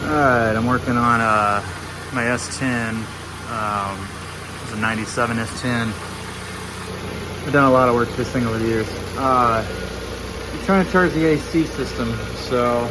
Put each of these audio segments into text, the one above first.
Alright, I'm working on my S10. It's a 97 S10. I've done a lot of work to this thing over the years. I'm trying to charge the AC system, so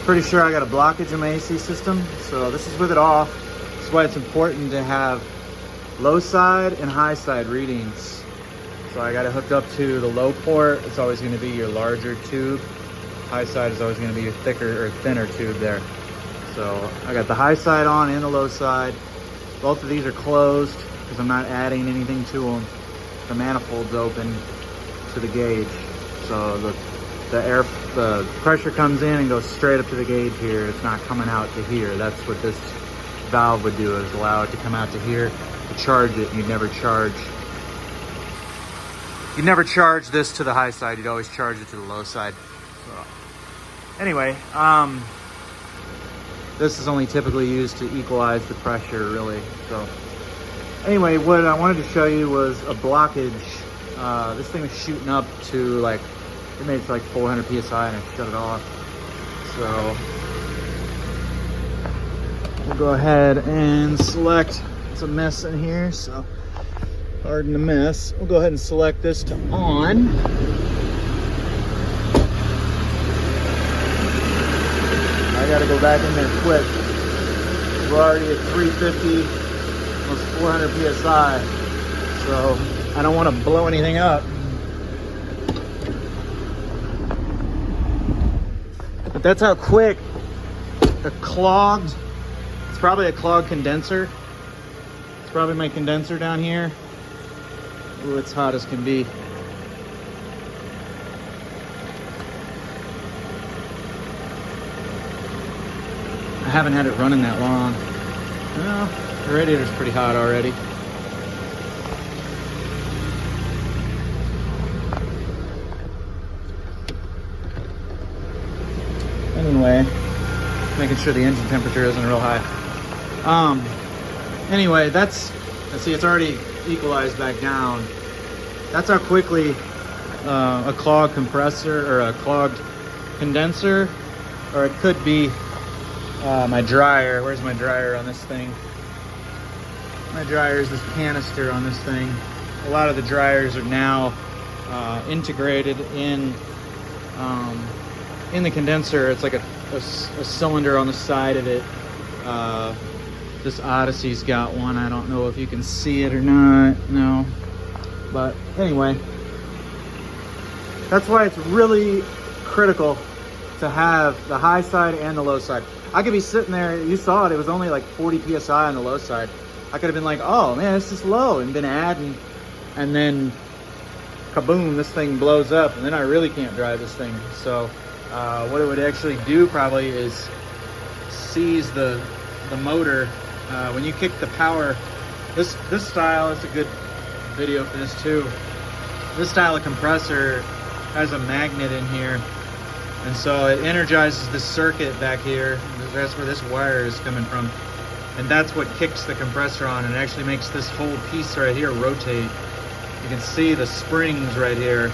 pretty sure I got a blockage in my AC system, so this is with it off. That's why it's important to have low side and high side readings. So I got it hooked up to the low port. It's always going to be your larger tube. High side is always going to be your thicker or thinner tube there. So I got the high side on and the low side. Both of these are closed because I'm not adding anything to them. The manifold's open to the gauge, so the pressure comes in and goes straight up to the gauge here. It's not coming out to here. That's what this valve would do, is allow it to come out to here to charge it. You'd never charge this to the high side. You'd always charge it to the low side. So anyway, this is only typically used to equalize the pressure, really. So anyway, what I wanted to show you was a blockage. This thing was shooting up to like, it made it to like 400 PSI and I shut it off. So we'll go ahead and select, it's a mess in here, so pardon the mess. We'll go ahead and select this to on. I gotta go back in there quick. We're already at 350, almost 400 PSI. So I don't want to blow anything up. But that's how quick the clogged, it's probably a clogged condenser. It's probably my condenser down here. Ooh, it's hot as can be. I haven't had it running that long. Well, the radiator's pretty hot already. Anyway, making sure the engine temperature isn't real high. Anyway, see, it's already equalized back down. That's how quickly a clogged compressor or a clogged condenser, or it could be my dryer. Where's my dryer on this thing? My dryer is this canister on this thing. A lot of the dryers are now integrated in the condenser. It's like a cylinder on the side of it. This Odyssey's got one. I don't know if you can see it or not. No. But anyway, that's why it's really critical to have the high side and the low side. I could be sitting there, you saw it was only like 40 PSI on the low side. I could have been like, oh man, it's just low, and been adding, and then kaboom, this thing blows up, and then I really can't drive this thing. So what it would actually do probably is seize the motor. When you kick the power, this style, it's a good video for this too. This style of compressor has a magnet in here, and so it energizes this circuit back here. That's where this wire is coming from, and that's what kicks the compressor on, and it actually makes this whole piece right here rotate. You can see the springs right here.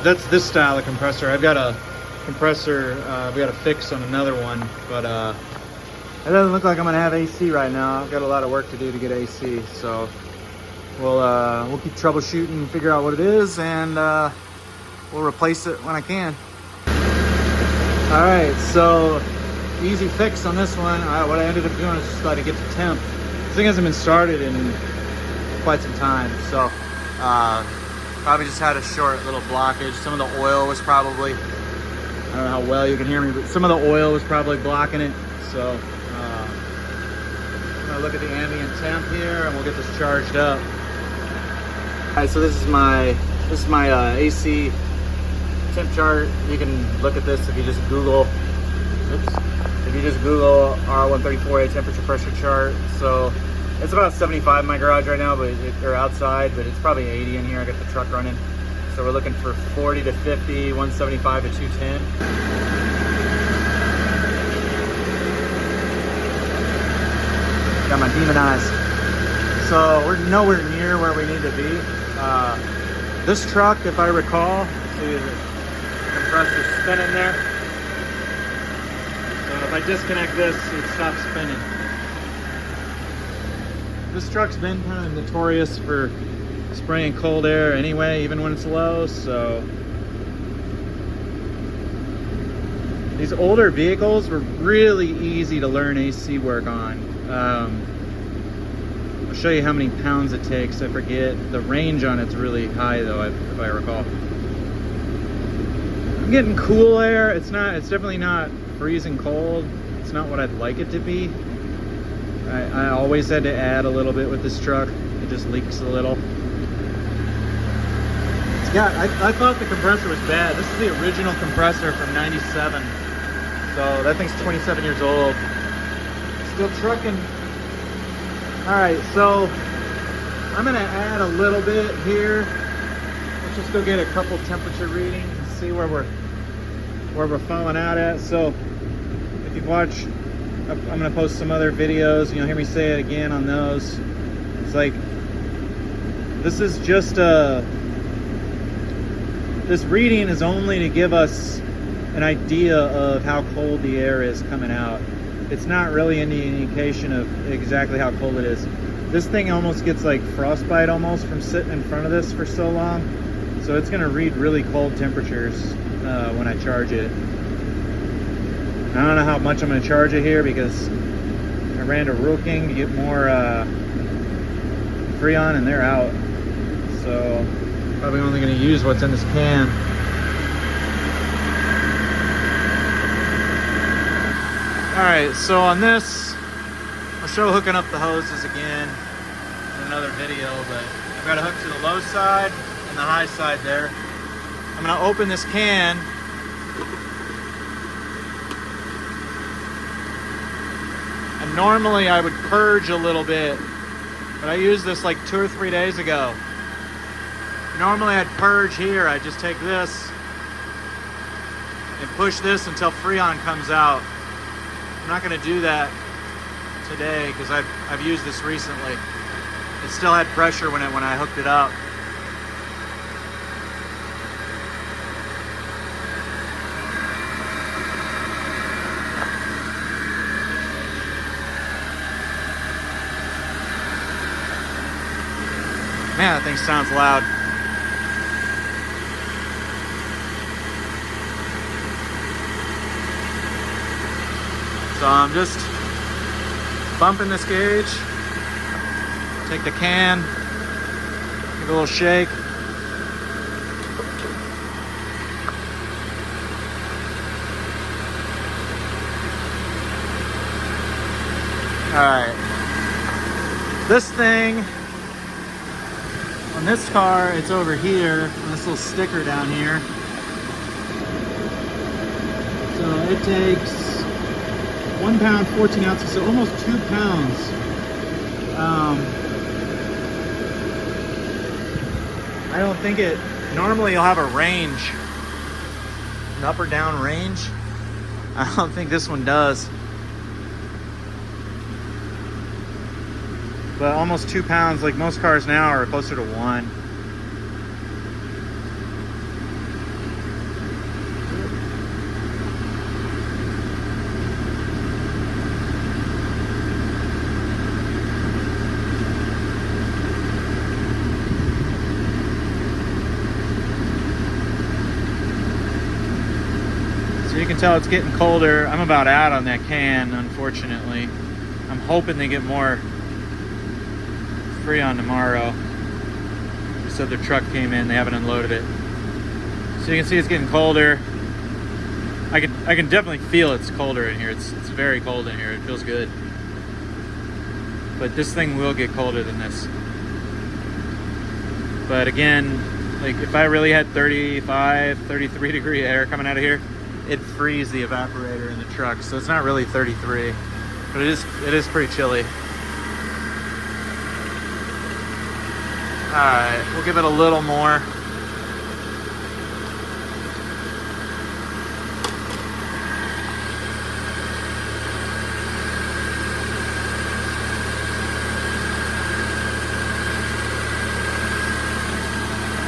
That's this style of compressor. I've got a compressor, we got a fix on another one, but it doesn't look like I'm gonna have AC right now. I've got a lot of work to do to get AC, so we'll keep troubleshooting and figure out what it is, and we'll replace it when I can. All right, so easy fix on this one. What I ended up doing is just let it get to temp. This thing hasn't been started in quite some time, so probably just had a short little blockage. Some of the oil was probably, I don't know how well you can hear me, but some of the oil was probably blocking it. So I'm gonna look at the ambient temp here, and we'll get this charged up. All right, so this is my AC temp chart. You can look at this if you just Google. If you just Google R134a temperature pressure chart. So it's about 75 in my garage right now, but or outside, but it's probably 80 in here. I got the truck running. So we're looking for 40 to 50, 175 to 210. Got my demon eyes. So we're nowhere near where we need to be. This truck, if I recall, see the compressor's spinning there. I disconnect this, it stops spinning. This truck's been kind of notorious for spraying cold air anyway, even when it's low, so. These older vehicles were really easy to learn AC work on. I'll show you how many pounds it takes. I forget. The range on it's really high though, if I recall. I'm getting cool air. It's definitely not freezing cold. It's not what I'd like it to be. I always had to add a little bit with this truck. It just leaks a little. Yeah, I thought the compressor was bad. This is the original compressor from '97. So that thing's 27 years old. Still trucking. All right, so I'm gonna add a little bit here. Let's just go get a couple temperature readings and see where we're falling out at. So if you've watched, I'm gonna post some other videos. You'll hear me say it again on those. It's like, this is just this reading is only to give us an idea of how cold the air is coming out. It's not really any indication of exactly how cold it is. This thing almost gets like frostbite almost from sitting in front of this for so long. So it's gonna read really cold temperatures when I charge it. I don't know how much I'm gonna charge it here because I ran to Rooking to get more Freon and they're out. So probably only gonna use what's in this can. All right, so on this, I'll show hooking up the hoses again in another video, but I've got a hook to the low side and the high side there. I'm gonna open this can. And normally I would purge a little bit, but I used this like 2 or 3 days ago. Normally I'd purge here. I just take this and push this until Freon comes out. I'm not going to do that today because I've used this recently. It still had pressure when I hooked it up. Man, that thing sounds loud. So I'm just bumping this gauge, take the can, give it a little shake. All right, this thing, on this car, it's over here, on this little sticker down here. So it takes 1 pound, 14 ounces, so almost 2 pounds. I don't think it, normally you'll have a range, an up or down range. I don't think this one does. But almost 2 pounds, like most cars now are closer to 1. You can tell it's getting colder. I'm about out on that can, unfortunately. I'm hoping they get more Freon tomorrow. They said their truck came in, they haven't unloaded it. So you can see it's getting colder. I can definitely feel it's colder in here. It's very cold in here. It feels good. But this thing will get colder than this. But again, like if I really had 35, 33 degree air coming out of here, it'd freeze the evaporator in the truck. So it's not really 33, but it is pretty chilly. All right, we'll give it a little more.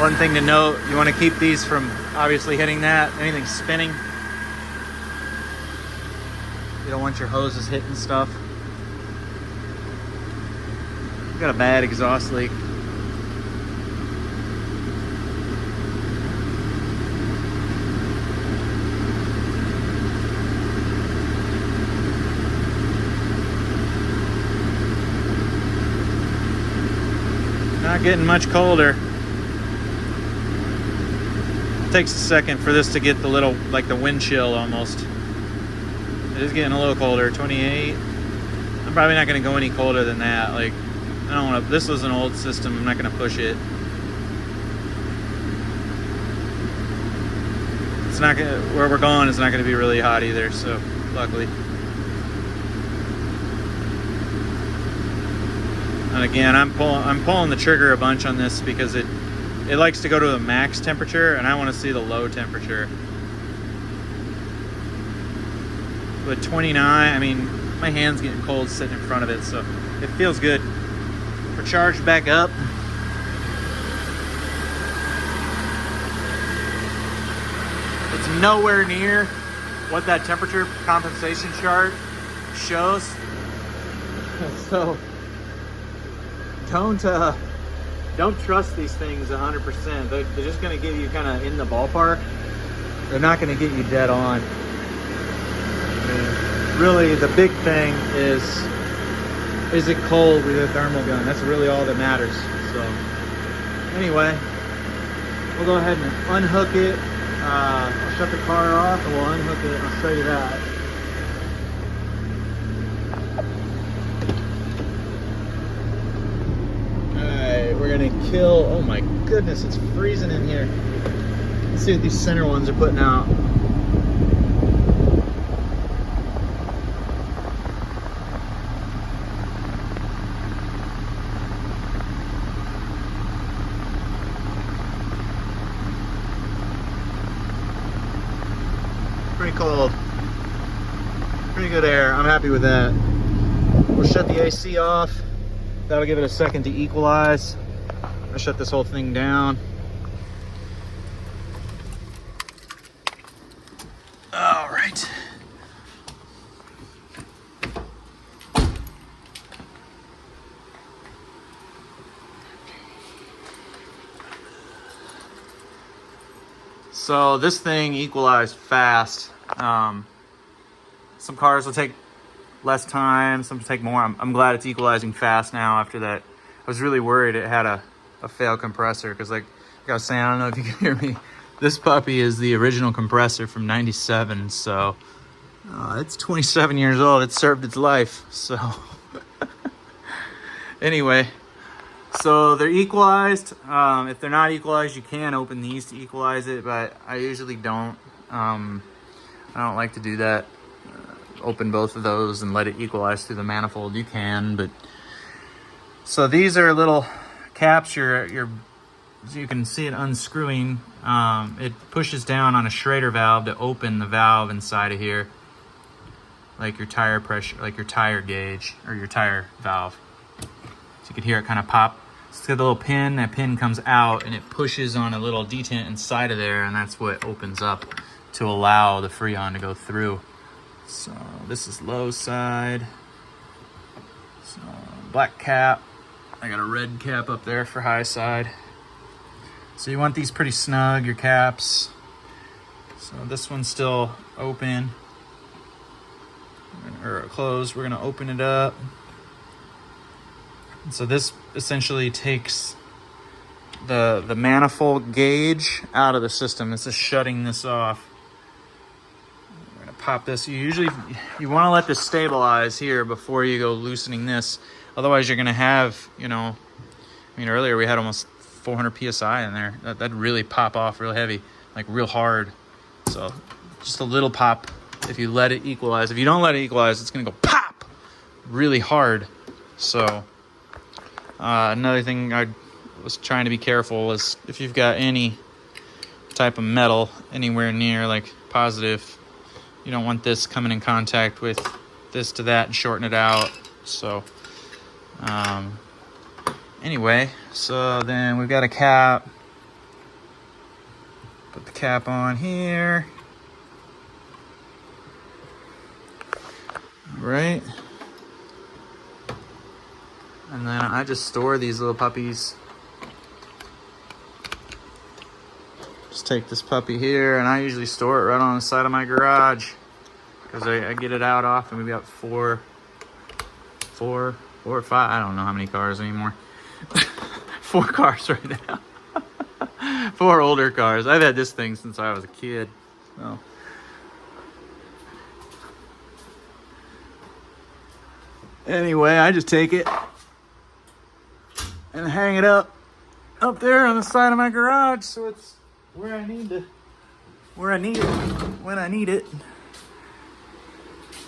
One thing to note, you want to keep these from obviously hitting that, anything spinning. You don't want your hoses hitting stuff. Got a bad exhaust leak. Not getting much colder. It takes a second for this to get the little, like the wind chill almost. It is getting a little colder, 28. I'm probably not gonna go any colder than that. Like, I don't wanna, this was an old system, I'm not gonna push it. It's not gonna, where we're going is not gonna be really hot either, so luckily. And again, I'm pulling the trigger a bunch on this because it likes to go to the max temperature, and I want to see the low temperature. But 29, I mean, my hand's getting cold sitting in front of it, so it feels good. We're charged back up. It's nowhere near what that temperature compensation chart shows. So don't trust these things 100%. They're just gonna get you kind of in the ballpark. They're not gonna get you dead on. I mean, really, the big thing is it cold with a thermal gun? That's really all that matters. So anyway, we'll go ahead and unhook it. I'll shut the car off and we'll unhook it. I'll show you that. We're gonna kill, oh my goodness, it's freezing in here. Let's see what these center ones are putting out. Pretty cold. Pretty good air, I'm happy with that. We'll shut the AC off. That'll give it a second to equalize. I'll shut this whole thing down. All right. So this thing equalized fast. Some cars will take less time, some take more. I'm glad it's equalizing fast now after that. I was really worried it had a failed compressor because like I was saying, I don't know if you can hear me. This puppy is the original compressor from 97, so it's 27 years old. It served its life, so. Anyway, so they're equalized. If they're not equalized, you can open these to equalize it, but I usually don't. I don't like to do that. Open both of those and let it equalize through the manifold. You can, but so these are little caps. So you can see it unscrewing. It pushes down on a Schrader valve to open the valve inside of here, like your tire pressure, like your tire gauge or your tire valve. So you can hear it kind of pop. It's got a little pin. That pin comes out and it pushes on a little detent inside of there, and that's what opens up to allow the Freon to go through. So this is low side. So black cap. I got a red cap up there for high side. So you want these pretty snug, your caps. So this one's still open or closed. We're gonna open it up. And so this essentially takes the manifold gauge out of the system. This is shutting this off. Pop this. You want to let this stabilize here before you go loosening this. Otherwise you're going to have, you know, I mean, earlier we had almost 400 psi in there. That'd really pop off real heavy, like real hard. So just a little pop if you let it equalize. If you don't let it equalize, it's going to go pop really hard. So another thing I was trying to be careful is if you've got any type of metal anywhere near like positive, you don't want this coming in contact with this to that and shorten it out. So anyway, so then we've got a cap. Put the cap on here. right? And then I just store these little puppies. Just take this puppy here, and I usually store it right on the side of my garage because I get it out often. We've got four or five. I don't know how many cars anymore. 4 cars right now. 4 older cars. I've had this thing since I was a kid. So. Anyway, I just take it and hang it up there on the side of my garage, so it's where I need it when I need it.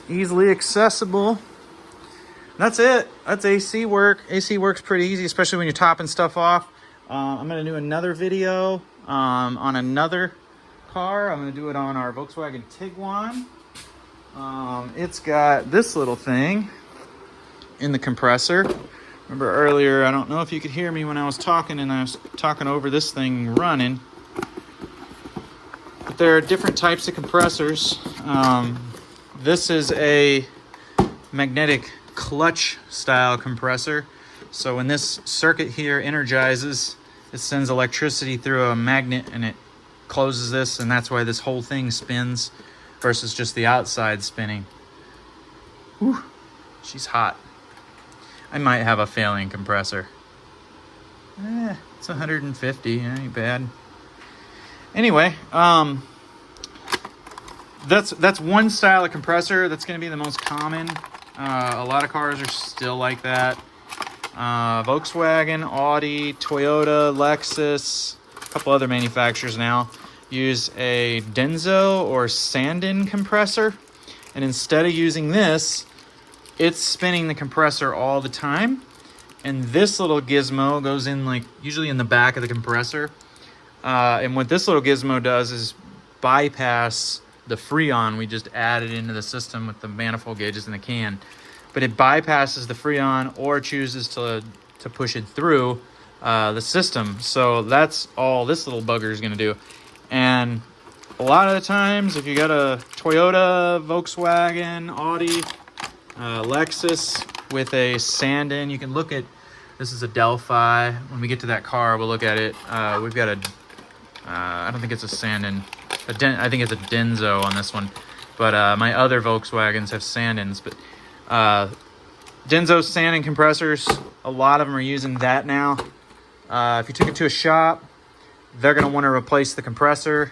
Easily accessible. That's it. That's AC work. AC works pretty easy, especially when you're topping stuff off. I'm gonna do another video on another car. I'm gonna do it on our Volkswagen Tiguan. It's got this little thing in the compressor. Remember earlier, I don't know if you could hear me when I was talking, and I was talking over this thing running. But there are different types of compressors. This is a magnetic clutch style compressor. So when this circuit here energizes, it sends electricity through a magnet and it closes this, and that's why this whole thing spins versus just the outside spinning. Whew, she's hot. I might have a failing compressor. It's 150, ain't bad. Anyway, that's one style of compressor that's going to be the most common. A lot of cars are still like that. Volkswagen, Audi, Toyota, Lexus, a couple other manufacturers now use a Denso or Sandin compressor. And instead of using this, it's spinning the compressor all the time. And this little gizmo goes in, like, usually in the back of the compressor. And what this little gizmo does is bypass the Freon we just added into the system with the manifold gauges in the can. But it bypasses the Freon or chooses to push it through the system. So that's all this little bugger is going to do. And a lot of the times, if you got a Toyota, Volkswagen, Audi, Lexus with a Sandin, you can look at, this is a Delphi. When we get to that car, we'll look at it. We've got a, I don't think it's a Sandin. I think it's a Denso on this one. But my other Volkswagens have Sandins. But Denso Sandin compressors, a lot of them are using that now. If you took it to a shop, they're going to want to replace the compressor.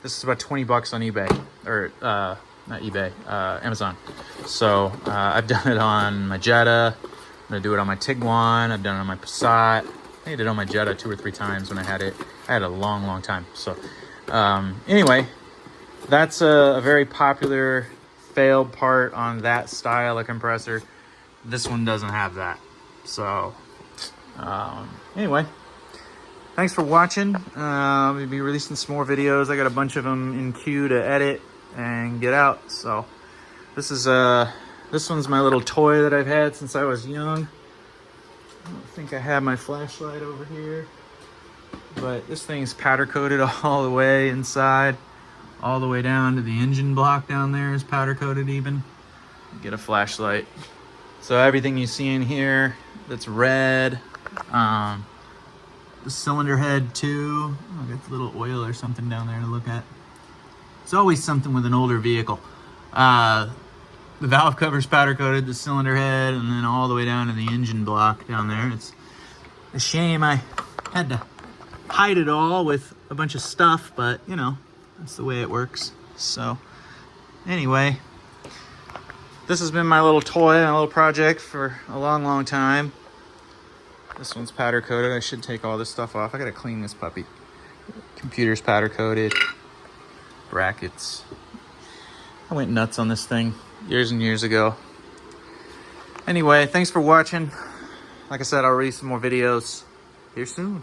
This is about 20 bucks on eBay. Or, not eBay, Amazon. So I've done it on my Jetta. I'm going to do it on my Tiguan. I've done it on my Passat. I did it on my Jetta 2 or 3 times when I had it. I had it a long, long time. So anyway, that's a very popular failed part on that style of compressor. This one doesn't have that. So anyway, thanks for watching. We'll be releasing some more videos. I got a bunch of them in queue to edit and get out. So this is this one's my little toy that I've had since I was young. I don't think I have my flashlight over here, but this thing's powder coated all the way inside, all the way down to the engine block down there is powder coated even. Get a flashlight. So everything you see in here that's red, the cylinder head too. Oh, got a little oil or something down there to look at. It's always something with an older vehicle. The valve cover's powder coated, the cylinder head, and then all the way down to the engine block down there. It's a shame I had to hide it all with a bunch of stuff, but you know, that's the way it works. So anyway, this has been my little toy, my little project for a long, long time. This one's powder coated. I should take all this stuff off. I gotta clean this puppy. Computer's powder coated. Brackets. I went nuts on this thing years and years ago. Anyway, thanks for watching. Like I said, I'll release some more videos here soon.